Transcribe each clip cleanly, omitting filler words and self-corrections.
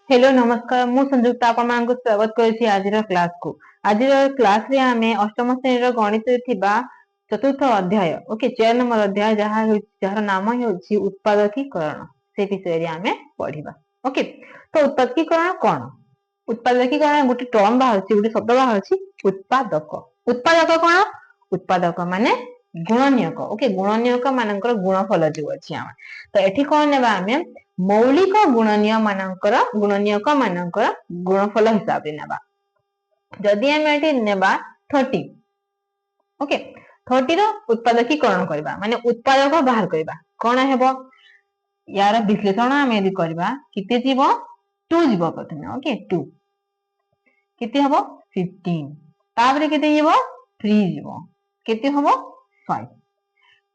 Hello नमस्कार मु संयुक्ता आपण स्वागत करछि आज क्लास को। आज क्लास रे आमे अष्टम श्रेणी गणित थिबा चतुर्थ अध्याय ओके 4 नंबर अध्याय जहार नाम हेउछि उत्पादकीकरण से विषय रे आमे पढिबा। ओके तो उत्पादकीकरण कोन? उत्पादकीकरण गोटे टर्म बाहरछि गोटे शब्द बाहरछि उत्पादक। उत्पादक कोन? उत्पादक माने गुणनीयक। ओके गुणनीयक मानकर गुणफल जो अछि आमे तो एठी कोन नेबा आमे मौलिक गुणनीय मानकर गुणनीयक मानकर गुणफल हिसाब रे नेबा। जदि हम एठी नेबा 30 ओके 30 रो उत्पादकीकरण करबा माने उत्पादक बाहर करबा कोन हेबो यार विश्लेषण हम यदि करबा किते जीवो 2 जीवो प्रथमे। ओके 2 किते हबो 15 ताबरे किते जीवो 3 जीवो किते हबो 5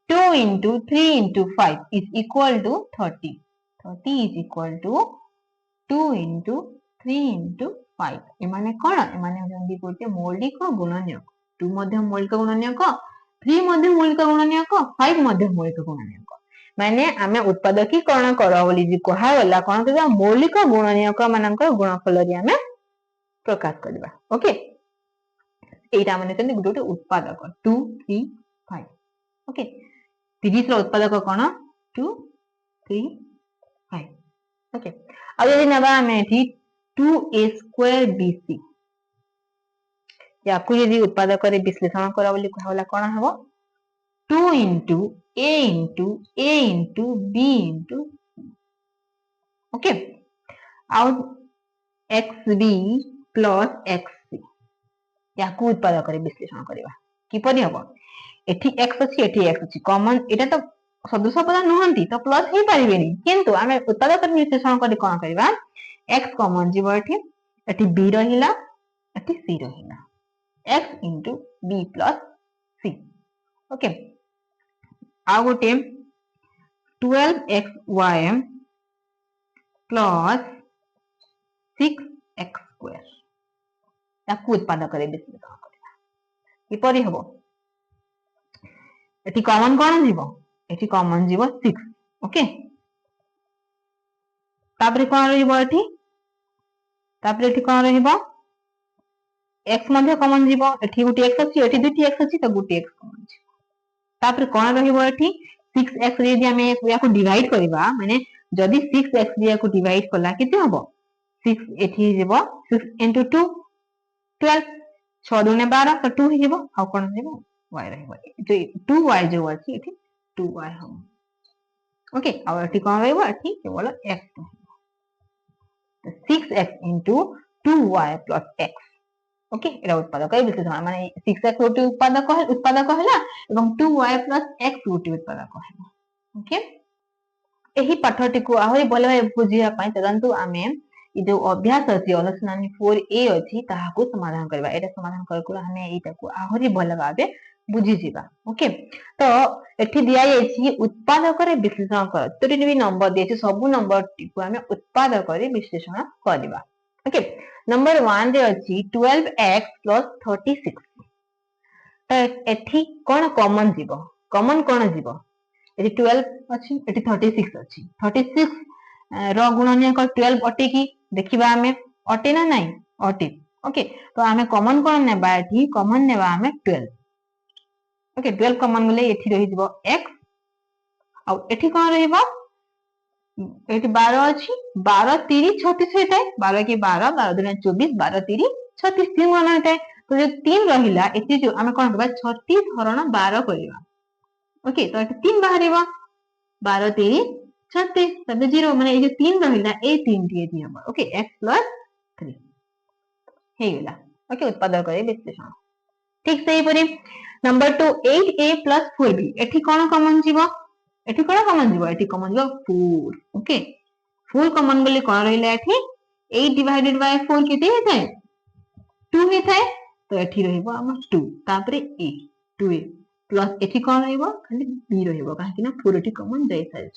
2 into 3 into 5 is equal to 30 30 is equal to 2 into 3 into 5 एमाने कोन एमाने होंदी गोटे मौलिक गुणनीयक 2 मध्य मौलिक गुणनीयक 3 मध्य मौलिक गुणनीयक 5 मध्य मौलिक गुणनीयक माने आमे उत्पादकीकरण करा बोली जे कहा गला कोन करबा मौलिक गुणनीयक मानकर गुणफल रे आमे प्रकाश करबा। ओके एटा माने तने गोटे उत्पादक 2 3 5 ओके 30 रो उत्पादक कोन 2 3 5 ओके अब यदि नबा हमें एठी 2a स्क्वायर bc याकु यदि उत्पादक रे विश्लेषण करा बोली कहला कोन हबो 2 into a into a into b into okay out xb plus xc याकु उत्पादक रे विश्लेषण करबा कि परि हबो एठी x अछि एठी x अछि कॉमन एटा तो सदृश पद नहंती तो प्लस ही परिबेनी किंतु आमे उत्पादक रे विश्लेषण करी कोन करबा x कॉमन जीव एठी b रहिला एठी c रहिला x into b plus c okay आ गोटे 12xy plus 6x square याकु उत्पादक रे विश्लेषण करबा कि परि हबो एठी कॉमन कोन जीव एठी कॉमन जीव 6 ओके तापरे कोन रहिबो एठी तापरे एठी कोन रहिबो x मध्ये कॉमन जीव एठी गुटी x अछि एठी दुटी x अछि त गुटी x कॉमन जीव तापरे कोन रहिबो एठी 6x रे जे हमें याको डिवाइड करबा माने जदी 6x रे याको डिवाइड कला केते हबो 6 एठी जेबो 6 into 2 12 6 दुने 12 त 2 हिबो आ कोन जेबो y रहिबो जे 2y जो अछि एठी 2y हम ओके आ एठी कोन रहिबो एठी केवल x 6x into 2y plus x okay era उत्पादक है विश्लेषण माने 6x गोटे उत्पादक हैला एवं 2y plus x गोटे उत्पादक हैला ओके एही पाठटी को आहुरी भल भाबे बुझिया पई तदंतु आमे ई जो अभ्यास अछि अनुष्ठानी 4a अछि ताहाको समाधान करबा एटा समाधान करकुल हमें एटा को आहुरी भल भाबे बुझि जिबा। ओके तो एठी दिया जायछि उत्पादक रे विश्लेषण कर तोरी भी नंबर देछि सब नंबर को हमें उत्पादक रे विश्लेषण करबा। ओके नंबर 1 रे अछि 12x plus 36 तो एठी कोन कॉमन जीव कॉमन कोन जीव एठी 12 अछि एठी 36 अछि 36 रो गुणनीयक 12 अटे की देखिबा हमें अटे ना नहीं अटे। ओके तो हमें कॉमन कोन नेबा एठी कॉमन नेबा हमें 12 ओके 12 कॉमन गले एठी रहि जिवो x आ एठी कोन रहिबो एठी 12 अछि 12 3 36 हेतै 12 के 12 12 दुने 24 12 3 36 तीन गुण हेतै तो जे 3 रहिला एठी जो हमें कोन करबा 36 हरण 12 करबा। ओके तो एठी 3 बाहरिबो 12 3 36 तबे 0 माने ए जे 3 रहिला ए 3 टी एठी हम ओके x plus 3 हे गेला। ओके उत्पादक करे विश्लेषण ठीक सही परी नंबर 2 8a plus 4b एठी कोन कॉमन जीवो एठी कोन कॉमन जीवो एठी कॉमन जीवो 4 ओके 4 कॉमन गले कोन रहिला एठी 8 divided by 4 केते हेतै 2 हेतै तो एठी रहिबो हम 2 तापरे a 2a प्लस एठी कोन रहिबो खाली b रहिबो काहे कि ना 4 एठी कॉमन जाय साइछ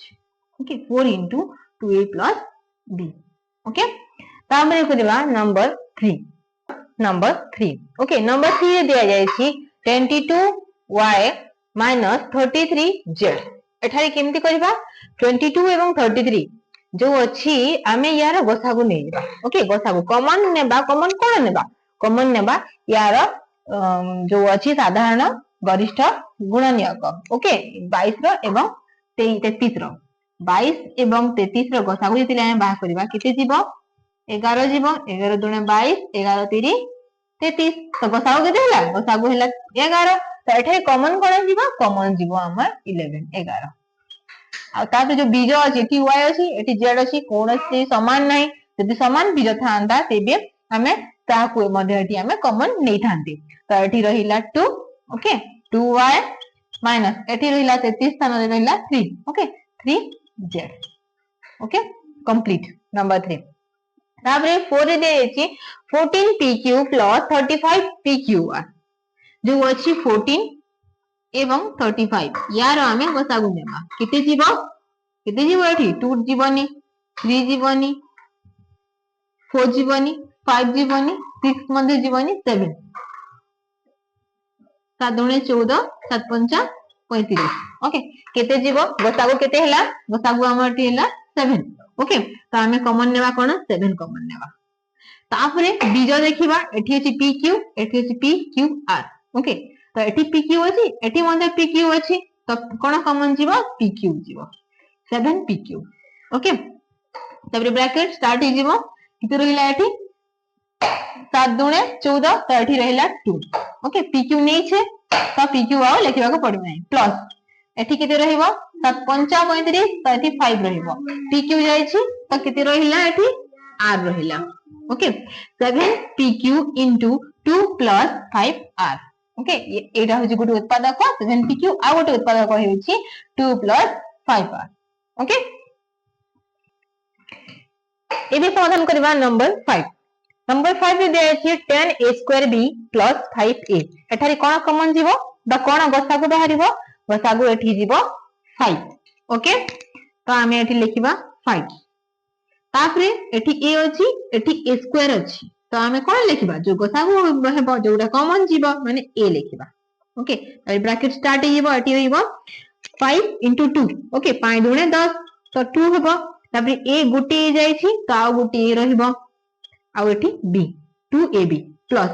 okay 4 into 2a plus b okay तापरे करबा नंबर 3 ओके नंबर 3 रे दिया जाय छी 22y minus 33z एठारे केमती करबा 22 एवं 33 जो अच्छी आमे यार गसागु नहीं जा ओके गसागु कॉमन नेबा कॉमन कोन नेबा कॉमन नेबा यार जो अच्छी साधारण गरिष्ठ गुणनीयक ओके 22 रो एवं 33 रो 22 एवं 33 रो गसागु जति आमे बाहा करबा केते जीवो 11 जीवो 11 दुणे 22 11 3 33 तो गसागु केते होला गसागु होला 11 तो एठे कॉमन कोन जीवो कॉमन जीवो हमर 11 11 आ तापर जो बीज अछि एठी y अछि एठी z अछि कोनोसी समान नाही यदि समान बीज थांदा तेबे हमें ताकू मध्ये एठी हमें कॉमन नै थांती तो एठी रहिला 2 ओके 2y माइनस एठी रहिला 33 स्थान रे रहिला 3 okay 3z okay complete number 3 तापर 4 रे देछि 14pq 35pqr जो अछि 14 एवं 35 यार आमे गसागु नेबा केते जीवो एठी 2 जीवनी 3 जीवनी 4 जीवनी 5 जीवनी 6 मध्ये जीवनी 7 7 दुणे 14 7 पंचा 35 ओके केते जीवो गसागु केते हैला गसागु हमरटी हैला 7 ओके तो आमे कॉमन नेबा कोन 7 कॉमन नेबा तापरे बीज देखिबा एठी अछि pq एठी अछि pqr ओके तो एठी pq अछि एठी मध्ये pq अछि तो कोन कॉमन जीवो pq जीवो 7pq ओके तबरे ब्रैकेट स्टार्ट हो जीवो किते रहिला एठी 7 दुणे 14 तो एठी रहिला 2 ओके pq नै छे तो pq आउ लिखिबा को पड़ो नै प्लस एठी किते रहिबो 7 पंचा 35 तो एठी 5 रहिबो pq जाय छी तो किते रहिला एठी r रहिला okay 7pq into 2 plus 5r okay एटा होची गुटे उत्पादक 7pq आ गुटे उत्पादक होची 2 plus 5r ओके एबे समाधान करबा नंबर 5 रे दिया अछि 10a square b plus 5a एठारी कोन कॉमन जीवो बा कोन गसागु बाहरिबो गसागु एठी जीवो 5 ओके तो आमे एठी लिखिबा 5 तापरे एठी a अछि एठी a square अछि तो आमे कोन लिखिबा जो गसागु हेबो जोडा कॉमन जीवो माने a लिखिबा ओके तो ब्रैकेट स्टार्ट हेबो एठी हेबो 5 into 2 ओके 5 दुणे 10 तो 2 हेबो तापरे a गुटी जाय छी तो आ गुटी a रहिबो आ एठी b 2ab प्लस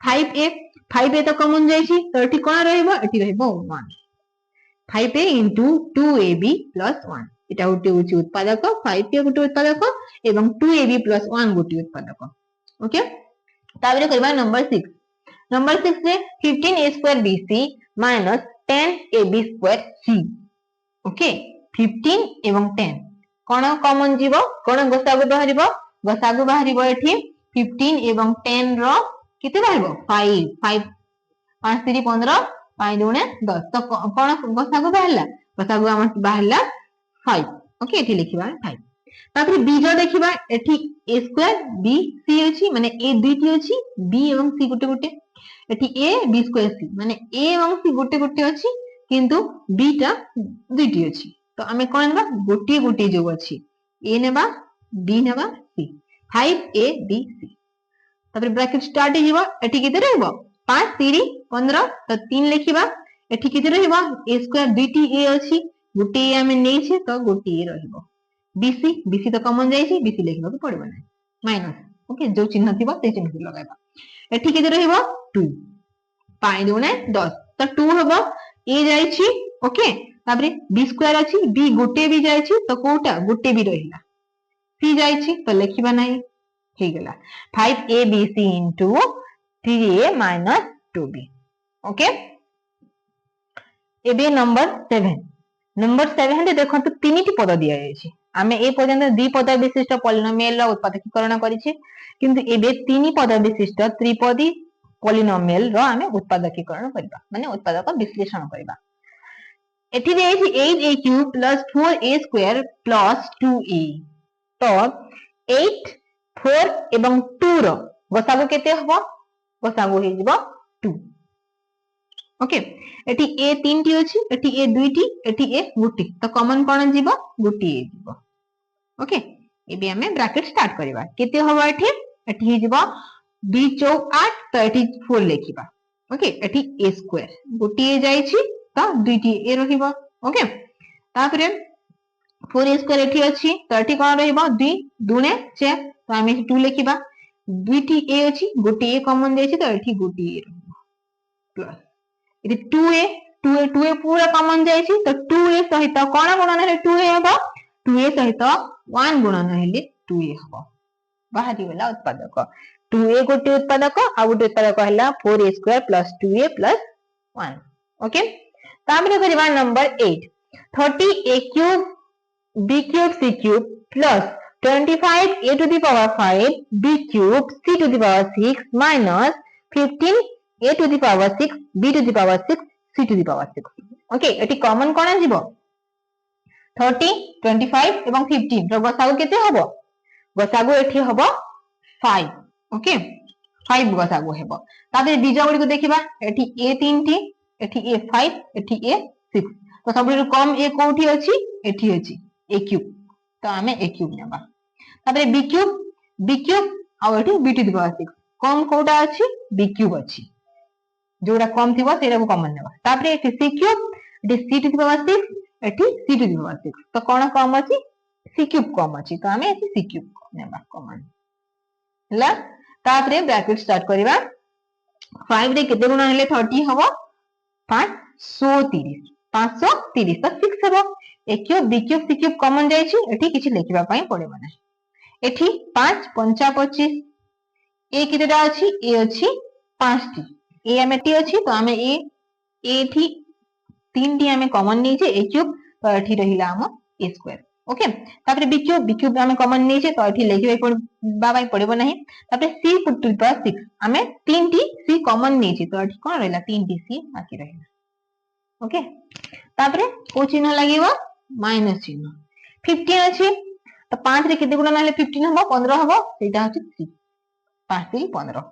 5a तो कॉमन जाय छी तो एठी कोन रहिबो एठी रहिबो 1 5a into 2ab plus 1 এটা হচ্ছে উৎপাদক 5a গোটে উৎপাদক এবং 2ab plus 1 গোটে উৎপাদক ওকে তারপরে করবা नंबर 6 রে 15a square bc minus 10ab square c okay 15 এবং 10 কোন কমন জীব কোন গসাগু বাহারিব এठी 15 এবং 10 র কেতে বাহারিব 5 5 3 15 5 दुणे 10 तो कोन गसागु बाहरला गसागु हमर बाहरला 5 ओके एठी लिखिबा 5 तापर बीज देखिबा एठी a स्क्वायर b c अछि माने a दुईटी अछि b एवं c गुटे गुटे एठी a b स्क्वायर c माने a एवं c गुटे गुटे अछि किंतु b टा दुईटी अछि तो हमें कोन नेबा गुटी गुटी जो अछि a नेबा b नेबा c 5a b c तापर ब्रैकेट स्टार्ट हिबो एठी केते रहबो 5 3 15 तो 3 लिखिबा एठी केते रहबो a स्क्वायर दुईटी a अछि गुटी a हमें नै छै तो गुटी a रहबो bc तो कॉमन जाय छै bc लिखबा को पड़बो नै माइनस ओके जो चिन्ह थिबो ते चिन्ह लगाइबा एठी केते रहबो 2 5 दुणे 10 तो 2 हबो a जाय छी ओके तापर b स्क्वायर अछि b गुटे भी जाय छी तो कोटा गुटे भी रहिला c जाय छी तो लिखिबा नै हे गेला 5abc into 3a minus 2b okay एबे नंबर 7 रे देखंतु तीनटी पद दिया जायछि आमे ए पर्यंत द्वि पद विशिष्ट पॉलिनोमियल रो उत्पादकीकरण करिछि किंतु एबे तीन पद विशिष्ट त्रिपदी पॉलिनोमियल रो आमे उत्पादकीकरण करबा माने उत्पादक विश्लेषण करबा एठी देछि 8a³ + 4a स्क्वायर + 2a तो 8 4 एवं 2 रो गसागु केते हबो गसागु हे जिवो 2 ओके एठी a तीनटी अछि एठी a दुईटी एठी a गुटी तो कॉमन कोन जीवो गुटी a जीवो ओके एबे हमें ब्रैकेट स्टार्ट करबा केते हबो एठी हे जिवो 2 4 8 तो एठी 4 लिखिबा ओके एठी a स्क्वायर गुटी a जाय छी तो दुईटी a रहिबो ओके तापरे 4a स्क्वायर एठी अछि तो एठी कोन रहइबो 2 दुने 4 तो हम एठी 2 लिखिबा दुईटी a अछि गोटी a कॉमन देछि तो एठी गोटी a रहइबो प्लस एठी 2a पूरा कॉमन जाइछि तो 2a सहित कोन गुणन हेले 2a हेबो 2a सहित 1 गुणन हेले 2a हेबो बाहरी वाला उत्पादक 2a गोटे उत्पादक आ गोटे उत्पादक हला 4a square plus 2a plus 1 okay तामरे करिबा number 8 30a cube b cube c cube plus 25 a to the power 5 b cube c to the power 6 minus 15 a to the power 6 b to the power 6 c to the power 6 okay एटी common कोन आजिबो 30 25 एवं 15 रो गसागु केते हबो गसागु एठी हबो 5 okay 5 गसागु हेबो ताबे बीजा गुडी को देखिबा एठी a 3 टी एठी a 5 एठी a 6 तो सबरो कम a कोठी अछि एठी अछि a क्यूब तो हमें a क्यूब नेबा ताबे b क्यूब आ एठी b टू द पावर 6 कम कोटा अछि b क्यूब अछि जोड़ा कम थिबो सेरा को कॉमन नेबा ताबे एठी c क्यूब एठी c टू द पावर 6 एठी c टू द पावर 6 तो कोन कम अछि c क्यूब कम अछि तो हमें एठी c क्यूब नेबा कॉमन हला ताबे ब्रैकेट स्टार्ट करिबा 5 रे केते गुण हेले 30 हबो 530 530 तो 6 हबो a cube b cube c cube common जाइछि एठी किछि लेखिबा पई पड़िबो नै एठी 5 5 25 a केतेटा अछि a अछि 5 टी a हमें टी अछि तो हमें a एठी 3 टी हमें कॉमन नै छै a क्यूब तो एठी रहिला हम a स्क्वायर ओके तापर b क्यूब हमें कॉमन नै छै तो एठी लेखिबा पई पड़िबो नै तापर c टू द पावर 6 हमें 3 टी c कॉमन नै छै तो एठी कोन रहला 3 टी c बाकी रहला ओके तापर को चिन्ह लागिबो माइनस चिन्ह 15 अछि तो 5 रे केते गुणन हेले 15 हबो 15 हबो सेटा अछि 3 5 3 15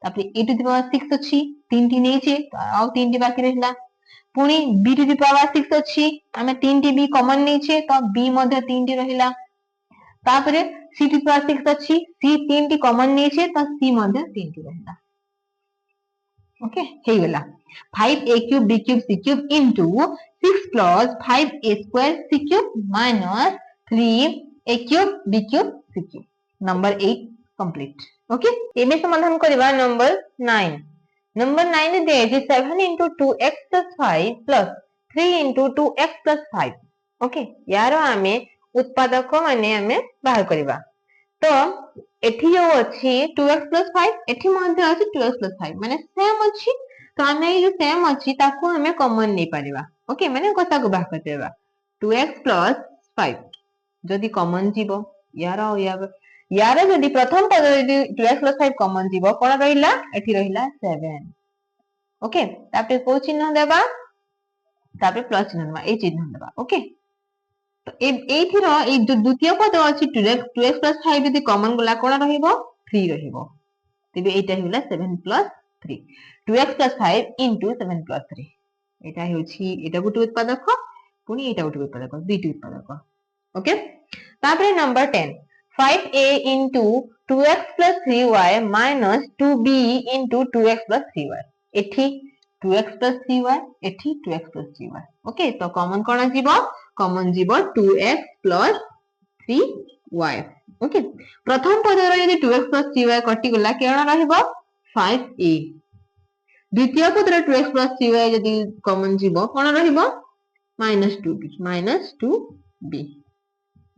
तापर a टू द पावर 6 अछि 3 टी नै छै तो आ 3 टी बाकी रहला पुनी b टू द पावर 6 अछि हमें 3 टी b कॉमन नै छै तो b मध्ये 3 टी रहिला तापर c टू द पावर 6 अछि c 3 टी कॉमन नै छै तो c मध्ये 3 टी रहिला ओके हे गेला 5a cube b cube c cube into 6 plus 5a square c cube minus 3a cube b cube c cube number 8 complete okay एबे समाधान करबा नंबर 9 दे जे 7 into 2x plus 5 plus 3 into 2x plus 5 okay यार आमे उत्पादक माने आमे बाहर करबा तो एठी जो अछि 2x plus 5 एठी मध्ये अछि 2x plus 5 माने सेम अछि तो हमें ये सेम अछि ताको हमें कॉमन नै परिबा ओके माने कसा को बाहर करबा 2x plus 5 जदी कॉमन जीवो यार जदी प्रथम पद जदी 2x plus 5 कॉमन जीवो कोन रहिला एठी रहिला 7 ओके तापर को चिन्ह देबा तापर प्लस चिन्ह देबा ए चिन्ह देबा ओके तो एथिर ए जो द्वितीय पद अछि 2x plus 5 यदि कॉमन गला कोन रहिबो 3 रहिबो तबे एटा हिला 7 plus 3 2x plus 5 into 7 plus 3 एटा होछि एटा गुटे उत्पादक पुनी एटा गुटे उत्पादक दुईटी उत्पादक ओके तापर number 10 5a into 2x plus 3y minus 2b into 2x plus 3y एठी 2x plus 3y एठी 2x plus 3y ओके तो कॉमन कोन आजिबो कॉमन जीवो 2x plus 3y ओके प्रथम पद रे यदि 2x plus 3y कटि गला केना रहइबो 5a द्वितीय पद रे 2x plus 3y यदि कॉमन जीवो कोन रहइबो -2b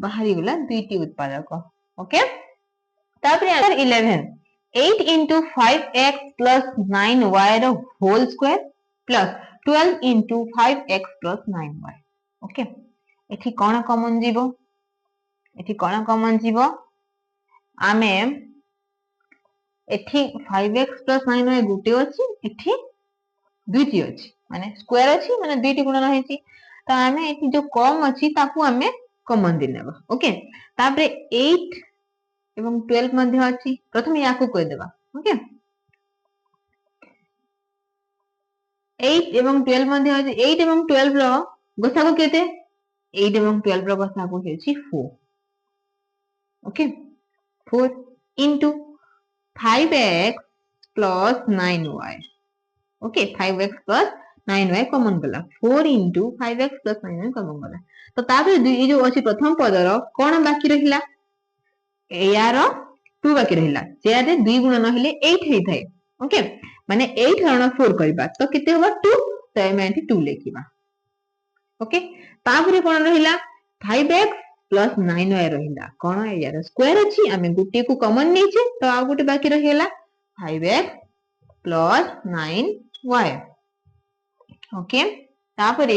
बाहरी गला दुईटी उत्पादक ओके तापर answer 11 8 into 5x plus 9y रो whole square plus 12 into 5x plus 9y okay एठी कोन कॉमन जीवो आमे एठी 5x plus 9y गुटे अछि एठी दुईटी अछि माने स्क्वायर अछि माने दुईटी गुणन होइछि तो आमे एठी जो कम अछि ताकू आमे कॉमन दे नेबा ओके तापर 8 एवं 12 मध्ये अछि प्रथम याकू कहि देबा ओके 8 एवं 12 मध्ये अछि 8 एवं 12 रो गसागु केते 8 एवं 12 रो गसागु हेछि 4 okay 4 into 5x plus 9y okay 5x plus 9y common गला 4 into 5x plus 9y common गला तो तापर ये जो अछि प्रथम पदर कोन बाकी रहिला यार 2 बाकी रहिला जे 2 गुणन हेले 8 हेइ थाए ओके माने 8 हरण 4 करबा तो केते होबा 2 तो एमे 2 लेखिबा ओके तापर कोन रहिला 5x plus 9y रहिला कोन यार स्क्वायर अछि हमें गुटे को कॉमन नेछे तो आ गुटे बाकी रहिला 5x plus 9y ओके तापरे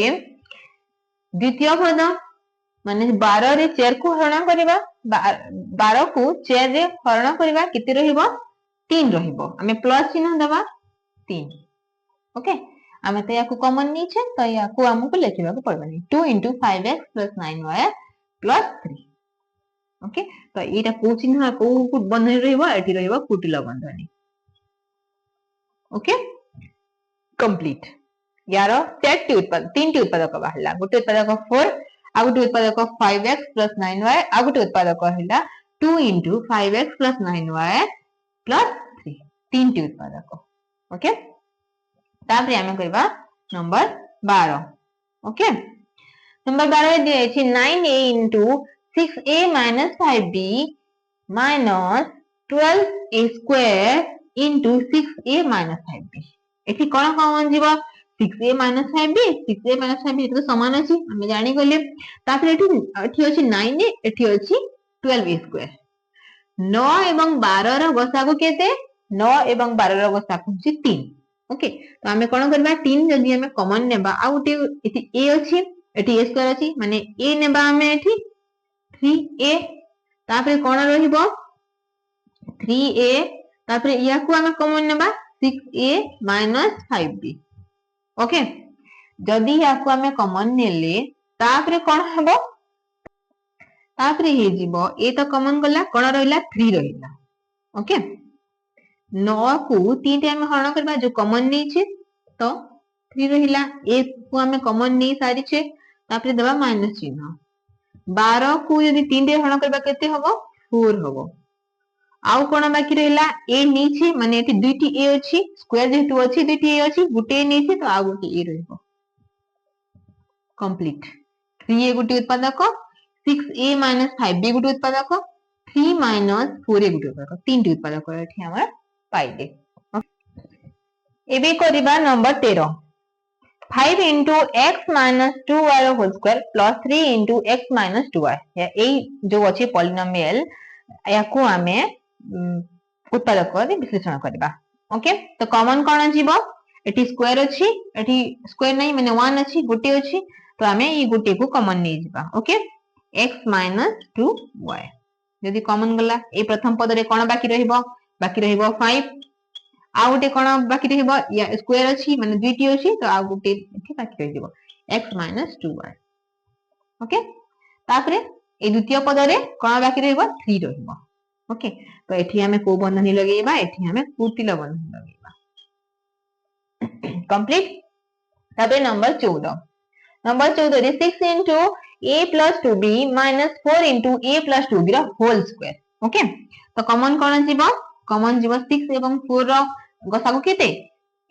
द्वितीय पद माने 12 रे 4 को हरण करबा 12 को 4 रे हरण करबा केते रहिबो 3 रहिबो हमें प्लस चिन्ह दबा 3 ओके हमें तो याको कॉमन नीचे तो याको हमको लेखिबा को पड़बनी 2 into 5x plus 9y plus 3 okay तो एटा को चिन्ह को बंधन रहिबो एठी रहिबो कुटिल बंधनी ओके कंप्लीट यार चार टी उत्पादक 3 टी उत्पादक बाहला गोटे उत्पादक 4 आ गोटे उत्पादक 5x plus 9y आ गोटे उत्पादक हला 2 into 5x plus 9y plus 3 3 T उत्पादक ओके तापरे हमें करबा नंबर 12 ओके नंबर 12 दिए अछि 9a into 6a minus 5b minus 12a square into 6a minus 5b एठी कोन कॉमन जीवा 6a minus 5b 6a minus 5b एतो समान अछि हमें जानि गले तापर एठी अछि 9a एठी अछि 12a स्क्वायर 9 एवं 12 रो गसागु केते 9 एवं 12 रो गसागु अछि 3 ओके तो हमें कोन करबा 3 जदि हमें कॉमन नेबा आ उटी एठी a अछि एठी a स्क्वायर अछि माने a नेबा हमें एठी 3a तापर कोन रहिबो 3a तापर याकू हमें कॉमन नेबा 6a minus 5b ओके जदि याकू हमें कॉमन नेले तापर कोन हबो तापर हे जीवो ए तो कॉमन गला कोन रहिला 3 रहिला ओके 9 को 3 टे हमें हरण करबा जो कॉमन नै छै तो 3 रहिला ए को हमें कॉमन नै सारी छै तापर देबा माइनस चिन्ह 12 को यदि 3 टे हरण करबा केते हबो 4 हबो आउ कोन बाकी रहिला ए नै छै माने एठी दुईटी ए अछि स्क्वायर जेतु अछि दुईटी ए अछि गुटे नै छै तो आ गुटे ए रहइबो कंप्लीट 3a गुटे उत्पादक 6a minus 5b गुटे उत्पादक 3 minus 4a गुटे उत्पादक 3 टी उत्पादक एठी हमर पाइले एबे करिबा number 13 5 into x minus 2y whole square plus 3 into x minus 2y या ए जो अछि पॉलिनोमियल याकू हमें उत्पादक रे विश्लेषण करबा ओके तो कॉमन कोन जीवो एठी स्क्वायर अछि एठी स्क्वायर नै माने 1 अछि गुटे अछि तो हमें ई गुटे को कॉमन नै जीवा ओके x minus 2y यदि कॉमन गला ए प्रथम पद रे कोन बाकी रहइबो 5 आ गुटे कोन बाकी रहइबो या स्क्वायर अछि माने दुईटी अछि तो आ गुटे एठी बाकी रहि जीवो x minus 2y ओके तापरे ए द्वितीय पद रे कोन बाकी रहइबो 3 रहइबो ओके तो एठी हमें को बंधनी लगेबा एठी हमें कुटिल बंधनी लगेबा कंप्लीट तबे नंबर 14 रे 6 into a plus 2b minus 4 into a plus 2b रा होल स्क्वायर ओके तो कॉमन कोन जीवो 6 एवं 4 रो गसागु केते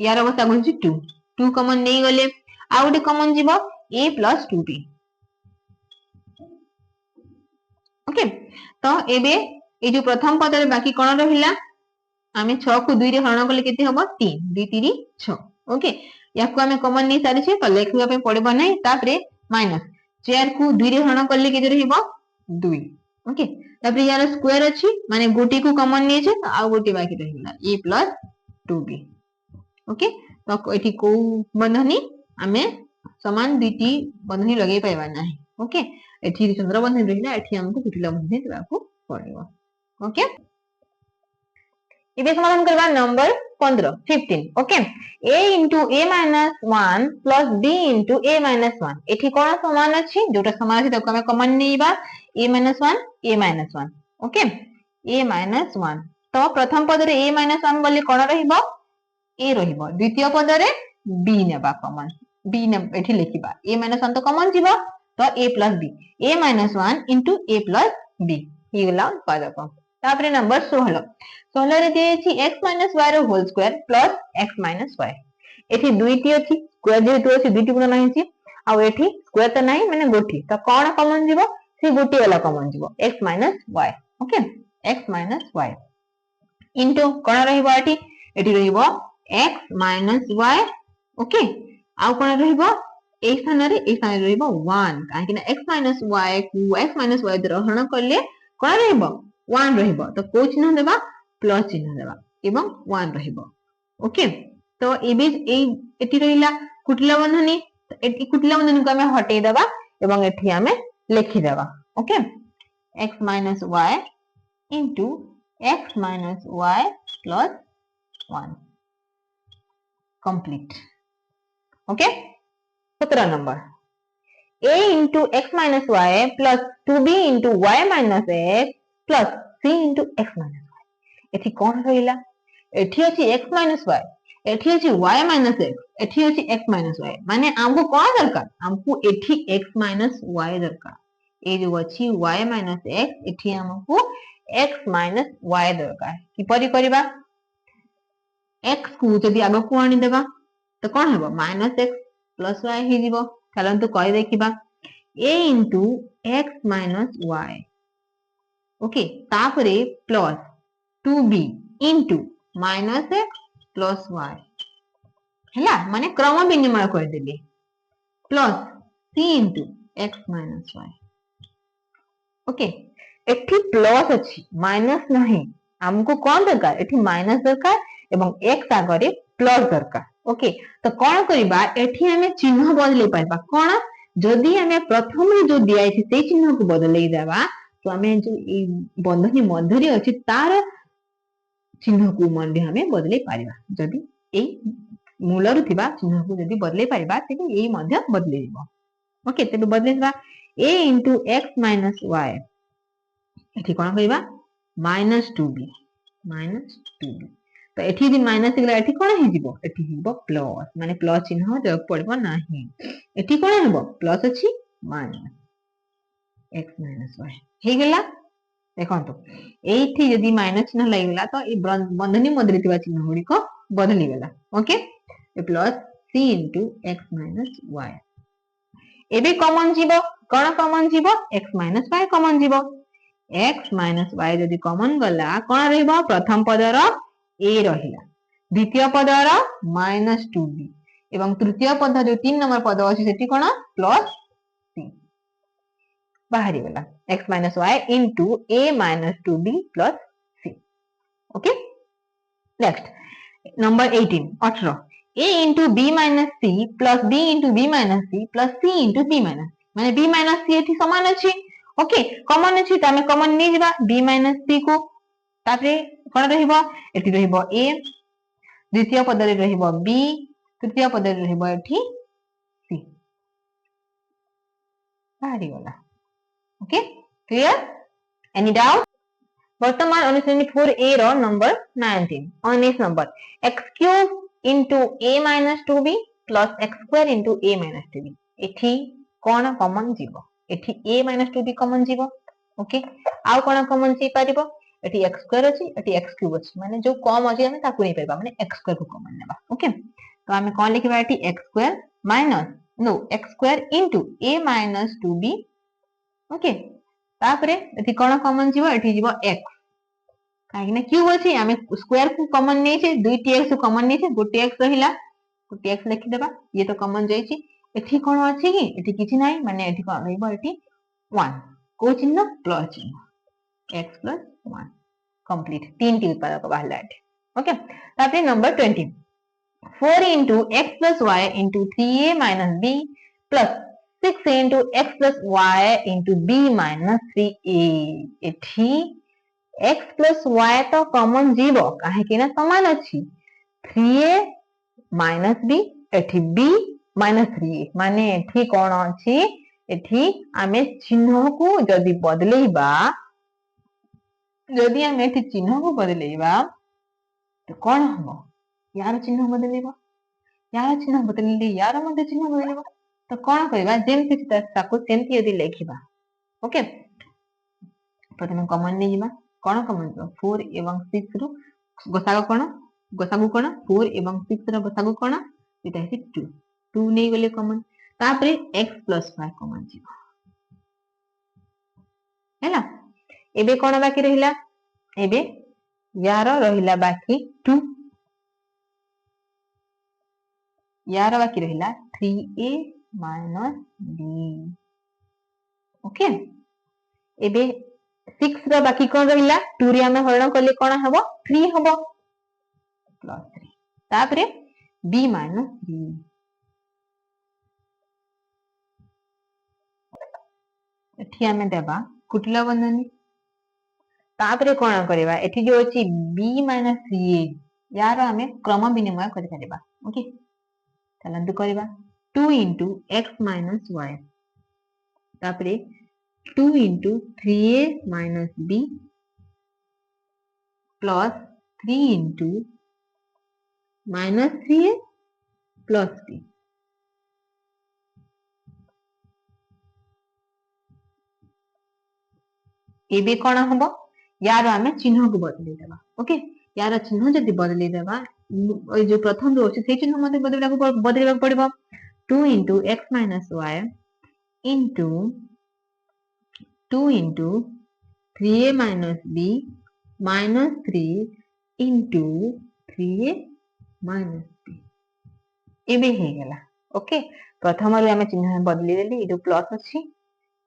यार गसागु छि 2 कॉमन नै गले आ उडी कॉमन जीवो a plus 2b ओके तो एबे ए जो प्रथम पद रे बाकी कोन रहिला हमें 6 को 2 रे हरण करले केते हबो 3 2 3 6 ओके याकू हमें कॉमन नै सारी छै तो लेखिबा पे पड़बो नै तापरे माइनस 4 को 2 रे हरण करले केते रहिबो 2 ओके तापरे यार स्क्वायर अछि माने गोटी को कॉमन नै छै तो आ गोटी बाकी रहिला a plus 2b ओके तो एठी को बंधनी हमें समान दुईटी बंधनी लगे पाइबा नै ओके एठी चंद्र बंधनी रहिला एठी हमको कुटिला बंधनी देबाको पड़िबो ओके इबे समाधान करबा number 15 okay a into a minus 1 plus b into a minus 1 एठी कोन समान अछि जोटा समान अछि तको हमें कॉमन नेबा a minus 1 okay a minus 1 तो प्रथम पद रे a minus 1 बोली कोन रहिबो a रहिबो द्वितीय पद रे b नेबा कॉमन b ने एठी लिखिबा a minus 1 तो कॉमन जीवो तो a plus b a minus 1 into a plus b हिगला उत्पादक तापरे नंबर 16 रे दिए छी x minus y रो whole square plus x minus y एठी दुईटी अछि स्क्वायर जेहेतु अछि दुईटी गुण नाही आ एठी स्क्वायर त नाही माने गोटी तो कोन कॉमन जीवो से गोटी वाला कॉमन जीवो x y okay x y into कोन रहिबो एठी रहिबो x y ओके आ कोन रहिबो ए स्थान रे रहिबो 1 काहे कि ना x y को x y ग्रहण करले कोन रहिबो 1 रहिबो तो को चिन्ह देबा प्लस चिन्ह देबा एवं 1 रहिबो ओके तो एबे एटी रहिला कुटिला बंधनी एटी कुटिला बंधनी को हमें हटेई देबा एवं एठी हमें लिखि देबा okay x y into x y plus 1 complete okay 17 number a into x y plus 2b into y minus x plus c into x minus y एठी कोन रहिला एठी अछि x minus y एठी अछि y minus x एठी अछि x minus y माने हमको कोन दरकार हमको एठी x minus y दरकार ए जो अछि y minus x एठी हमको x minus y दरकार कि परि करबा x को जदि आगो को आनी देबा तो कोन हेबो minus x plus y ही जीवो चलन तो कहि देखिबा a into x minus y okay तापरे plus 2b into minus x plus y हैला माने क्रम विनिमय कर देली plus c into x minus y okay एठी प्लस अछि माइनस नहीं हमको कौन दरकार एठी माइनस दरकार एवं x आगरे प्लस दरकार ओके तो कौन करिबा एठी हमें चिन्ह बदले पाइबा कौन जदि हमें प्रथम जो दिया अछि से चिन्ह को बदले देबा तो हमें जो ई बंधनी मध्य रे अछि तार चिन्ह को मध्य हमें बदले पारिबा जदि ए मूल रु थिबा चिन्ह को जदि बदले पारिबा तेबे ए मध्य बदले दिबो ओके तेबे बदले दिबा a into x minus y एठी कोन करिबा -2b तो एठी दिन माइनस गला एठी कोन हे जिवो एठी हिबो प्लस माने प्लस चिन्ह जब पड़बो नाही एठी कोन हेबो प्लस अछि माइनस x y हे गेला देखो तो एठी यदि माइनस चिन्ह लागि गेला तो ए बंधनी मध्य थिबा चिन्ह गुडी को बदली गेला ओके ए plus c into x y एबे कॉमन जीवो कोन कॉमन जीवो x y कॉमन जीवो x y जदि कॉमन गला कोन रहइबो प्रथम पदर a रहिला द्वितीय पदर -2b एवं तृतीय पद जो 3 नंबर पद अछि सेठी कोन प्लस c बाहरी गला x y into a -2b plus c okay next number 18 a into b minus c plus b into b minus c plus c into b minus माने b minus c एठी समान अछि okay common अछि त हमें common नै जिबा b minus c को तापरे कोन रहिबो एठी रहिबो a द्वितीय पद रे रहिबो b तृतीय पद रे रहिबो एठी c बाहरी गला ओके क्लियर एनी डाउट वर्तमान अनुश्रेणी 4a रो number 19 19 number x cube into a minus 2b plus x square into a minus 2b एठी कोन कॉमन जीवो एठी a minus 2b कॉमन जीवो ओके आउ कोन कॉमन जी पारिबो एठी x square अछि एठी x cube अछि माने जो कम अछि हम ताकू नै परबा माने x square को कॉमन नेबा ओके तो हमें कोन लिखबा एठी x square minus नो x square into a minus 2b okay तापरे एठी कोन कॉमन जीवो एठी जीवो x काहे ना क्यूब अछि हमें स्क्वायर को कॉमन नै छै दुईटी x को कॉमन नै छै गोटे x रहिला गोटे x लिखि देबा ये तो कॉमन जाई छी एठी कोन अछि कि एठी किछि नै माने एठी कोन रहइबो एठी 1 को चिन्ह प्लस चिन्ह x plus 1 कंप्लीट तीन टी उत्पादक बाहरला एठी ओके तापरे number 20 4 into x plus y into 3a minus b plus 6 into x plus y into b minus 3a एठी x plus y तो कॉमन जीवो काहे कि ना समान अछि 3a minus b एठी b minus 3a माने एठी कोन अछि एठी आमे चिन्ह को जदि बदलेबा जदि हम एठी चिन्ह को बदलेबा तो कोन हबो यार चिन्ह बदलेबा यार चिन्ह बदलले यार मध्ये चिन्ह बदलेबा तो कोन करबा जेमति ताको सेमति यदि लेखिबा ओके प्रथम कॉमन नै जिबा कोन कॉमन 4 एवं 6 रु गोसागु कोन 4 एवं 6 रो गोसागु कोन एटा है 2 2 नहीं गले कॉमन तापरे x प्लस y कॉमन जीव हैला एबे कोन बाकी रहिला एबे यार रहिला बाकी 2 यार बाकी रहिला 3a माइनस b ओके एबे 6 रो बाकी कोन रहिला 2 रे हम हरण करले कोन हबो 3 हबो प्लस 3 तापरे b माइनस b एठी हमें देबा कुटिला बंधनी तापरे कोन करबा एठी जो अछि b माइनस 3a यार हमें क्रम विनिमय करि परिबा ओके चलंतु करबा 2 into x minus y तापरे 2 into 3a minus b plus 3 into minus 3a plus b एबे कोन हबो यार हमें चिन्ह को बदली देबा ओके यार चिन्ह जदि बदली देबा ओइ जो प्रथम रो अछि से चिन्ह मते बदलबा पड़िबो 2 into x minus y into 2 into 3a minus b minus 3 into 3a minus b एबे हे गेला ओके प्रथम रे हमें चिन्ह बदली देली ए जो प्लस अछि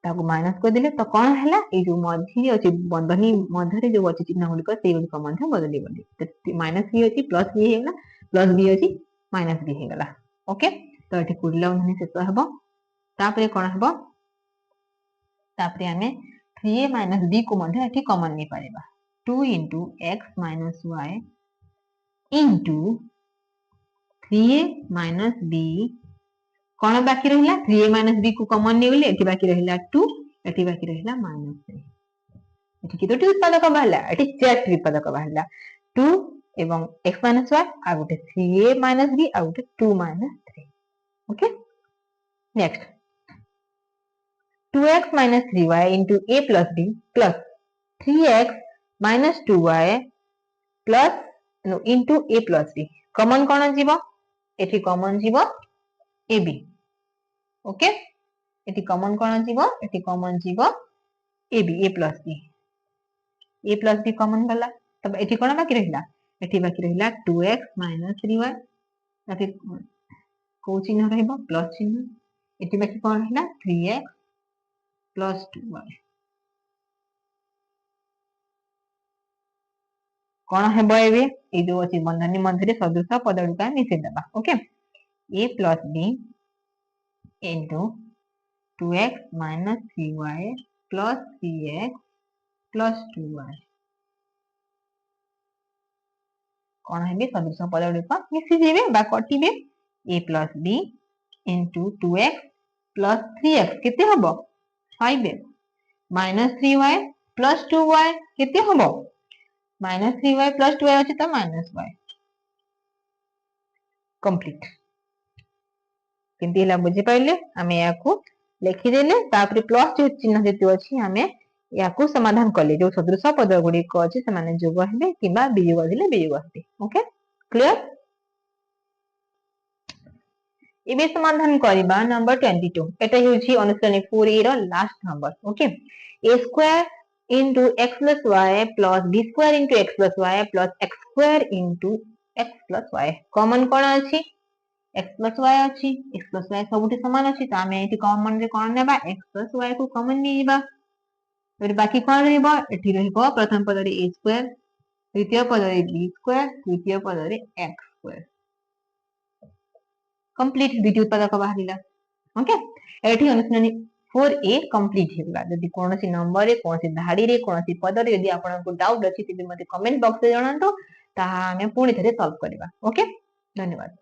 ताको माइनस कर दिले तो कोन हला ए जो मध्य अछि बंधनी मध्य रे जो अछि चिन्ह गुडी को से गुडी को मध्य बदली बदली तो माइनस बी अछि प्लस बी हे गेला प्लस बी अछि माइनस बी हे गेला ओके तो एठी कुडला बंधनी शेष हबो तापरे कोन हबो तापरे हमें 3a minus b को मध्य एठी कॉमन नै पारेबा 2 into x minus y into 3a minus b कोन बाकी रहिला 3a minus b को कॉमन नै गले एठी बाकी रहिला 2 एठी बाकी रहिला -3 एठी केतोटी उत्पादक बाहला एठी चारटी उत्पादक बाहला 2 एवं x minus y आ गोटे 3a minus b आ गोटे 2 minus 3 okay next 2x minus 3y into a plus b plus 3x minus 2y plus no into a plus b common कोन जीवो एठी कॉमन जीवो ab ओके एठी कॉमन कोन जीवो एठी कॉमन जीवो ab a plus b common गला तब एठी कोन बाकी रहिला एठी बाकी रहिला 2x minus 3y ताकि को चिन्ह रहइबो प्लस चिन्ह एठी बाकी कोन रहिला 3x plus 2y कोन हेबो एबे ए जो अछि बंधनी मध्य सदृश पद गुडा मिसे देबा okay a plus b into 2x minus 3y plus 3x plus 2y कोन हेबे सदृश पद गुडा मिसे जेबे बा कटिबे a plus b into 2x plus 3x केते हबो 5x minus 3y plus 2y केते हबो minus 3y plus 2y अछि त minus y कंप्लीट केमती हला बुझि पाइले हमें याकू लिखि देले तापर प्लस जो चिन्ह जेते अछि हमें याकू समाधान करले जो सदृश पद गुडी को अछि से माने जोग हेबे किबा वियोग दिले वियोग हेबे ओके क्लियर एबे समाधान करिबा नंबर 22 एटा होछि अनुसरणी 4a रो last number okay a square into x plus y plus b square into x plus y plus x square into x plus y common कोन अछि x plus y अछि x plus y सबुटी समान अछि त हमें एठी common रे कोन नेबा x plus y को कॉमन निबा फिर बाकी कोन रहइबो एठी रहइबो प्रथम पद रे a स्क्वायर द्वितीय पद रे b स्क्वायर तृतीय पद रे x स्क्वायर कंप्लीट द्वितीय उत्पादक बाहरिला ओके एठी अनुसरणी 4a कंप्लीट हेला यदि कोनोसी नंबर रे कोनोसी धाडी रे कोनोसी पद रे यदि आपन को डाउट अछि त मते कमेंट बॉक्स रे जणांतो ता हमें पूरी तरह सॉल्व करबा ओके धन्यवाद।